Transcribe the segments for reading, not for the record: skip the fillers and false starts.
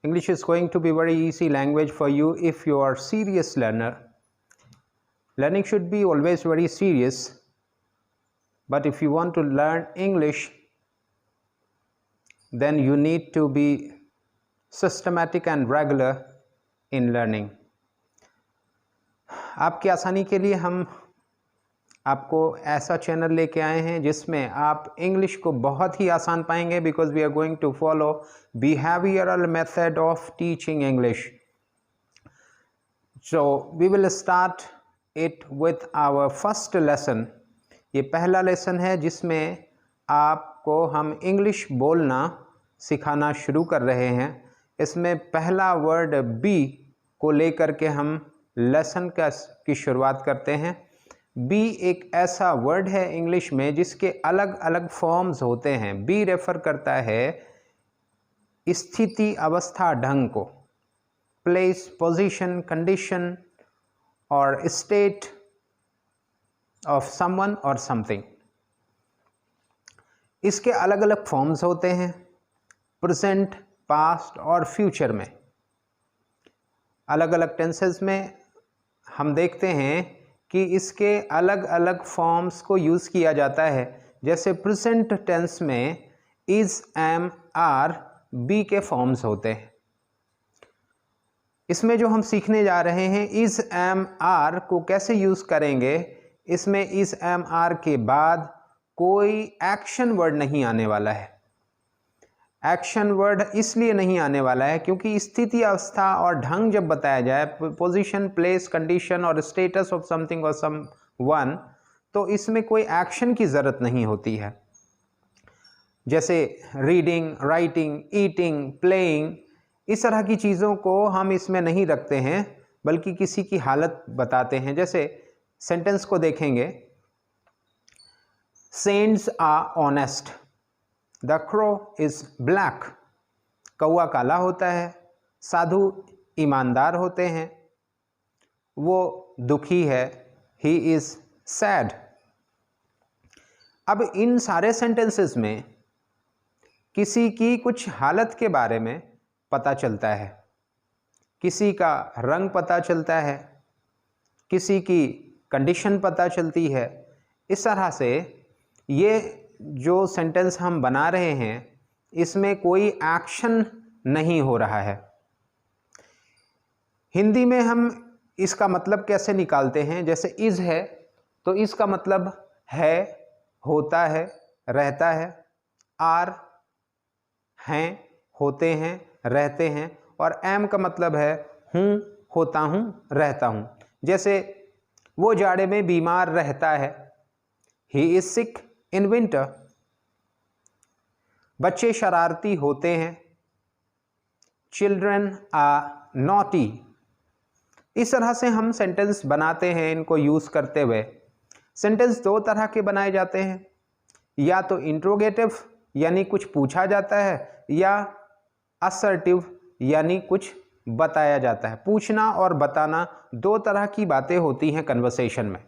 English is going to be very easy language for you if you are serious learner. Learning should be always very serious, but if you want to learn English, then you need to be systematic and regular in learning. आपकी आसानी के लिए हम आपको ऐसा channel लेके आए हैं जिसमें आप इंग्लिश को बहुत ही आसान पाएंगे, because we are going to follow behavioural method of teaching English. So we will start it with our first lesson. ये पहला लेसन है जिसमें आपको हम इंग्लिश बोलना सिखाना शुरू कर रहे हैं. इसमें पहला वर्ड बी को लेकर के हम लेसन की शुरुआत करते हैं. बी एक ऐसा वर्ड है इंग्लिश में जिसके अलग अलग फॉर्म्स होते हैं. बी रेफर करता है स्थिति, अवस्था, ढंग को. प्लेस, पोजीशन, कंडीशन और स्टेट ऑफ समवन और समथिंग. इसके अलग अलग फॉर्म्स होते हैं प्रेजेंट, पास्ट और फ्यूचर में. अलग अलग टेंसेस में हम देखते हैं कि इसके अलग अलग फॉर्म्स को यूज़ किया जाता है. जैसे प्रेजेंट टेंस में इज़, एम, आर, बी के फॉर्म्स होते हैं. इसमें जो हम सीखने जा रहे हैं इज़, एम, आर को कैसे यूज़ करेंगे. इसमें इज़, एम, आर के बाद कोई एक्शन वर्ड नहीं आने वाला है. एक्शन वर्ड इसलिए नहीं आने वाला है क्योंकि स्थिति, अवस्था और ढंग जब बताया जाए, पोजीशन, प्लेस, कंडीशन और स्टेटस ऑफ समथिंग और सम वन, तो इसमें कोई एक्शन की ज़रूरत नहीं होती है. जैसे रीडिंग, राइटिंग, ईटिंग, प्लेइंग, इस तरह की चीज़ों को हम इसमें नहीं रखते हैं, बल्कि किसी की हालत बताते हैं. जैसे सेंटेंस को देखेंगे, saints are honest, the crow is black, कौवा काला होता है, साधु ईमानदार होते हैं, वो दुखी है, ही इज़ सैड. अब इन सारे सेंटेंसेस में किसी की कुछ हालत के बारे में पता चलता है, किसी का रंग पता चलता है, किसी की कंडीशन पता चलती है. इस तरह से ये जो सेंटेंस हम बना रहे हैं इसमें कोई एक्शन नहीं हो रहा है. हिंदी में हम इसका मतलब कैसे निकालते हैं. जैसे इज़ है तो इसका मतलब है, होता है, रहता है. आर हैं, होते हैं, रहते हैं. और एम का मतलब है हूँ, होता हूँ, रहता हूँ. जैसे वो जाड़े में बीमार रहता है, he is sick in winter. बच्चे शरारती होते हैं, चिल्ड्रन आर नॉटी. इस तरह से हम सेंटेंस बनाते हैं इनको यूज़ करते हुए. सेंटेंस दो तरह के बनाए जाते हैं, या तो इंट्रोगेटिव यानी कुछ पूछा जाता है, या असर्टिव यानी कुछ बताया जाता है. पूछना और बताना दो तरह की बातें होती हैं कन्वर्सेशन में,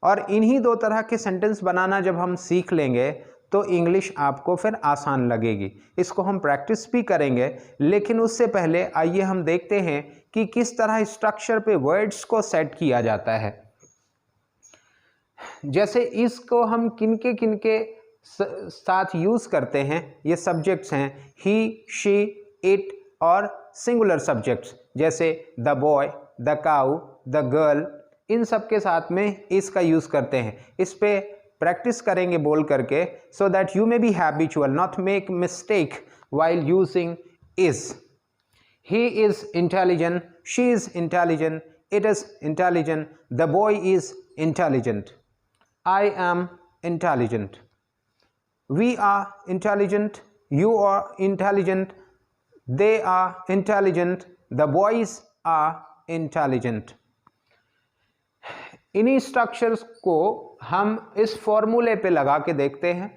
और इन्हीं दो तरह के सेंटेंस बनाना जब हम सीख लेंगे तो इंग्लिश आपको फिर आसान लगेगी. इसको हम प्रैक्टिस भी करेंगे, लेकिन उससे पहले आइए हम देखते हैं कि किस तरह स्ट्रक्चर पे वर्ड्स को सेट किया जाता है. जैसे इसको हम किनके साथ यूज़ करते हैं. ये सब्जेक्ट्स हैं ही, शी, इट और सिंगुलर सब्जेक्ट्स जैसे the boy, the cow, the girl. इन सब के साथ में इसका यूज़ करते हैं. इस पे प्रैक्टिस करेंगे बोल करके, so that you may be habitual, not make mistake while using is. He is intelligent, she is intelligent, it is intelligent, the boy is intelligent, I am intelligent, we are intelligent, you are intelligent, they are intelligent, the boys are intelligent. इन्हीं structures को हम इस फॉर्मूले पे लगा के देखते हैं.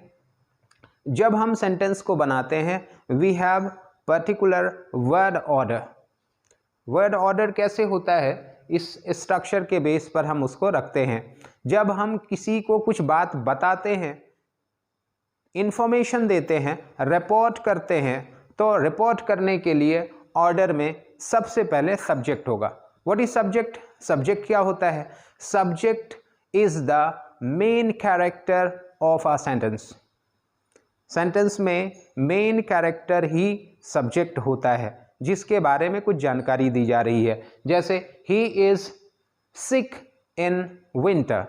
जब हम सेंटेंस को बनाते हैं we have particular word order. Word order कैसे होता है, इस स्ट्रक्चर के बेस पर हम उसको रखते हैं. जब हम किसी को कुछ बात बताते हैं, इंफॉर्मेशन देते हैं, रिपोर्ट करते हैं, तो रिपोर्ट करने के लिए ऑर्डर में सबसे पहले सब्जेक्ट होगा। What is subject? सब्जेक्ट क्या होता है? Subject is the main character of a sentence. Sentence में मेन कैरेक्टर ही सब्जेक्ट होता है, जिसके बारे में कुछ जानकारी दी जा रही है। जैसे he is sick in winter,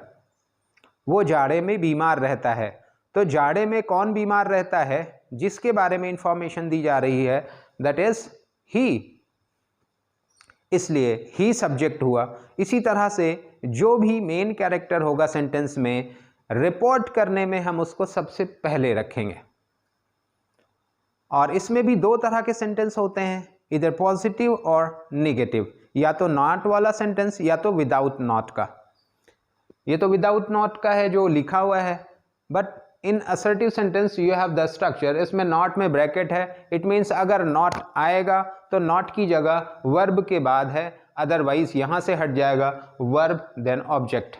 वो जाड़े में बीमार रहता है। तो जाड़े में कौन बीमार रहता है जिसके बारे में इंफॉर्मेशन दी जा रही है, दैट इज ही, इसलिए ही सब्जेक्ट हुआ। इसी तरह से जो भी मेन कैरेक्टर होगा सेंटेंस में, रिपोर्ट करने में हम उसको सबसे पहले रखेंगे। और इसमें भी दो तरह के सेंटेंस होते हैं, इधर पॉजिटिव और नेगेटिव, या तो नॉट वाला सेंटेंस या तो विदाउट नॉट का। ये तो विदाउट नॉट का है जो लिखा हुआ है, but in assertive sentence you have the structure. इसमें नॉट में ब्रैकेट है, इट मीन्स अगर नॉट आएगा तो नॉट की जगह वर्ब के बाद है, अदरवाइज यहां से हट जाएगा वर्ब देन ऑब्जेक्ट।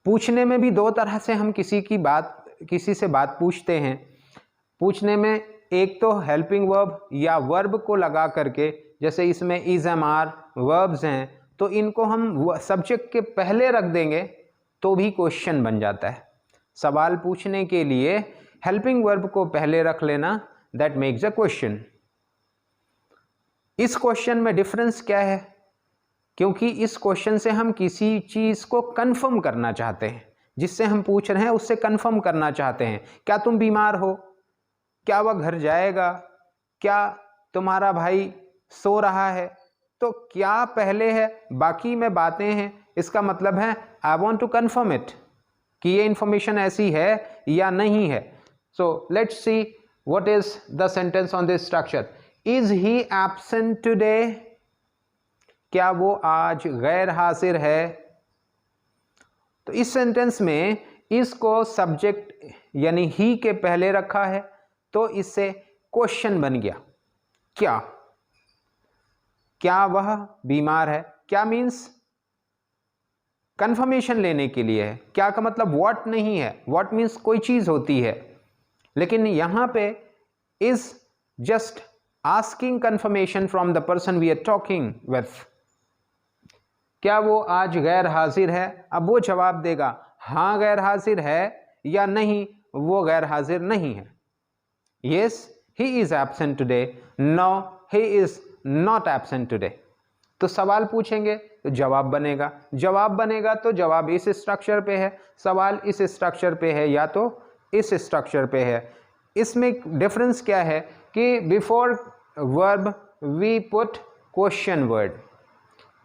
पूछने में भी दो तरह से हम किसी से बात पूछते हैं। पूछने में एक तो हेल्पिंग वर्ब या वर्ब को लगा करके, जैसे इसमें इज एम आर वर्ब्स हैं, तो इनको हम सब्जेक्ट के पहले रख देंगे तो भी क्वेश्चन बन जाता है। सवाल पूछने के लिए हेल्पिंग वर्ब को पहले रख लेना, दैट मेक्स अ क्वेश्चन। इस क्वेश्चन में डिफरेंस क्या है? क्योंकि इस क्वेश्चन से हम किसी चीज को कंफर्म करना चाहते हैं, जिससे हम पूछ रहे हैं उससे कंफर्म करना चाहते हैं। क्या तुम बीमार हो? क्या वह घर जाएगा? क्या तुम्हारा भाई सो रहा है? तो क्या पहले है, बाकी में बातें हैं। इसका मतलब है I want to confirm it, कि ये इंफॉर्मेशन ऐसी है या नहीं है। So let's see what is the sentence on this structure. Is he absent today? क्या वो आज गैर हाजिर है? तो इस सेंटेंस में इसको सब्जेक्ट यानी ही के पहले रखा है, तो इससे क्वेश्चन बन गया। क्या वह बीमार है? क्या मीन्स कंफर्मेशन लेने के लिए है। क्या का मतलब व्हाट नहीं है, व्हाट मीन्स कोई चीज होती है, लेकिन यहां पे is just asking confirmation from the person we are talking with. क्या वो आज गैर हाजिर है? अब वो जवाब देगा हाँ गैर हाजिर है, या नहीं वो गैर हाजिर नहीं है। Yes he is absent today, no he is not absent today. तो सवाल पूछेंगे तो जवाब बनेगा, जवाब बनेगा तो जवाब इस स्ट्रक्चर पे है, सवाल इस स्ट्रक्चर पे है या तो इस स्ट्रक्चर पे है। इसमें डिफरेंस क्या है कि before verb we put question word,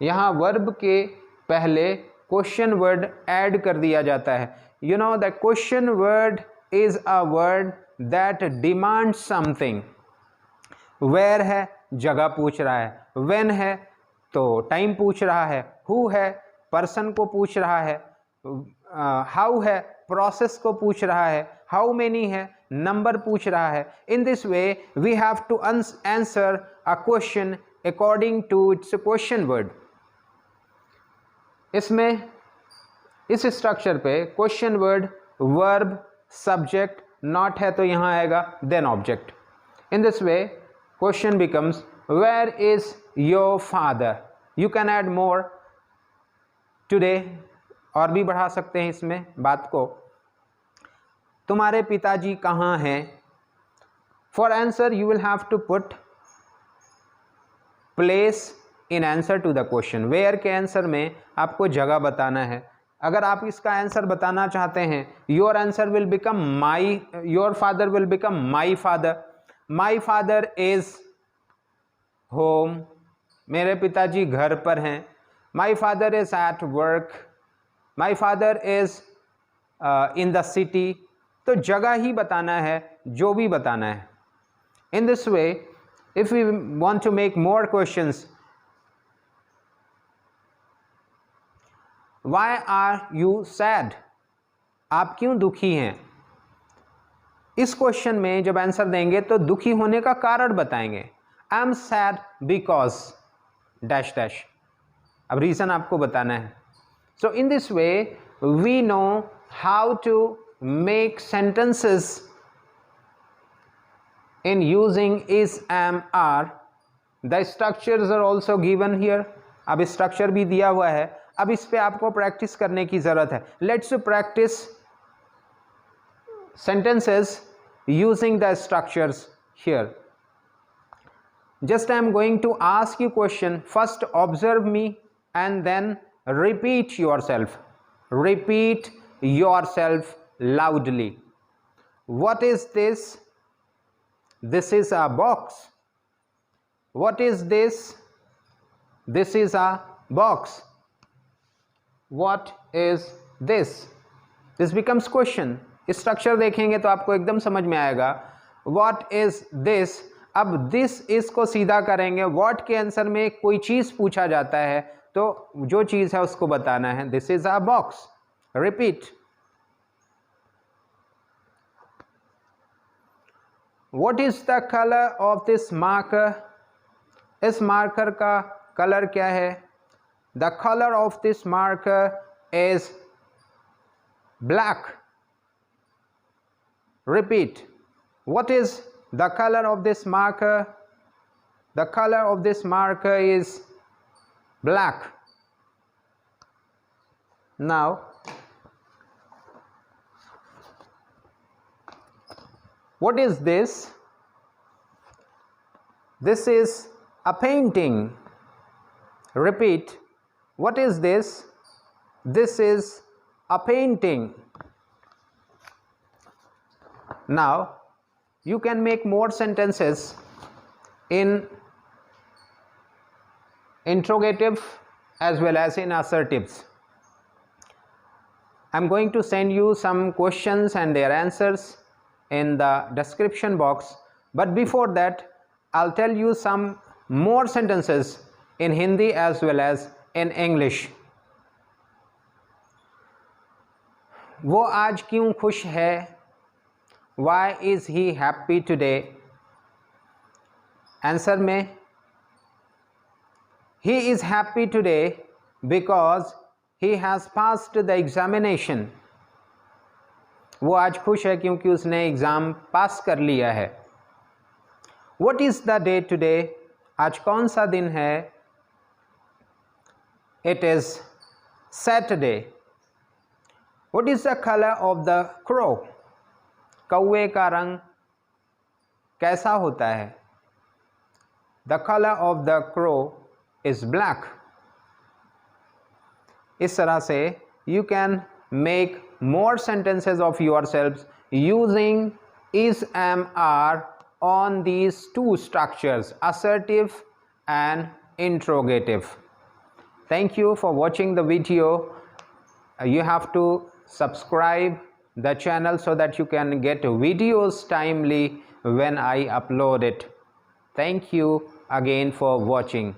यहाँ वर्ब के पहले क्वेश्चन वर्ड ऐड कर दिया जाता है। You know the question word is a word that demand something. Where है, जगह पूछ रहा है। व्हेन है तो टाइम पूछ रहा है। हु है, पर्सन को पूछ रहा है। हाउ है, प्रोसेस को पूछ रहा है। हाउ मेनी है, नंबर पूछ रहा है। In this way we have to answer a question according to its question word. इसमें इस स्ट्रक्चर पे question word, verb, subject, not है तो यहां आएगा then object. In this way question becomes where is your father. You can add more today, और भी बढ़ा सकते हैं इसमें बात को। तुम्हारे पिताजी कहाँ हैं? For answer you will have to put place in answer to the question. Where के आंसर में आपको जगह बताना है। अगर आप इसका आंसर बताना चाहते हैं, your answer will become my, your father will become my father. My father is home, मेरे पिताजी घर पर हैं। My father is at work, my father is in the city. तो जगह ही बताना है, जो भी बताना है। In this way if we want to make more questions, why are you sad? आप क्यों दुखी हैं? इस क्वेश्चन में जब आंसर देंगे तो दुखी होने का कारण बताएंगे। I am sad because dash dash. अब रीजन आपको बताना है। So in this way we know how to make sentences in using is, am, are. The structures are also given here. अब स्ट्रक्चर भी दिया हुआ है. अब इस पे आपको प्रैक्टिस करने की ज़रूरत है. Let's practice sentences using the structures here. Just I am going to ask you question. First observe me and then repeat yourself. Repeat yourself loudly. What is this? This is a box. What is this? This is a box. What is this? This becomes question. Structure देखेंगे तो आपको एकदम समझ में आएगा. What is this? अब this is को सीधा करेंगे. what के आंसर में कोई चीज़ पूछा जाता है तो जो चीज़ है उसको बताना है. This is a box. Repeat. What is the color of this marker? इस मार्कर का कलर क्या है? The color of this marker is black. Repeat. What is the color of this marker? The color of this marker is black. Now what is this? This is a painting. Repeat. What is this? This is a painting. Now you can make more sentences in interrogative as well as in assertives. I'm going to send you some questions and their answers in the description box, but before that I'll tell you some more sentences in Hindi as well as in English. वो आज क्यों खुश है? Why is he happy today? Answer में he is happy today because he has passed the examination. वो आज खुश है क्योंकि उसने एग्ज़ाम पास कर लिया है. What is the day today? आज कौन सा दिन है? It is Saturday. What is the color of the crow? कौवे का रंग कैसा होता है? The color of the crow is black. इस तरह से you can make more sentences of yourselves using is, am, are on these two structures, assertive and interrogative. Thank you for watching the video. You have to subscribe the channel so that you can get videos timely when I upload it. Thank you again for watching.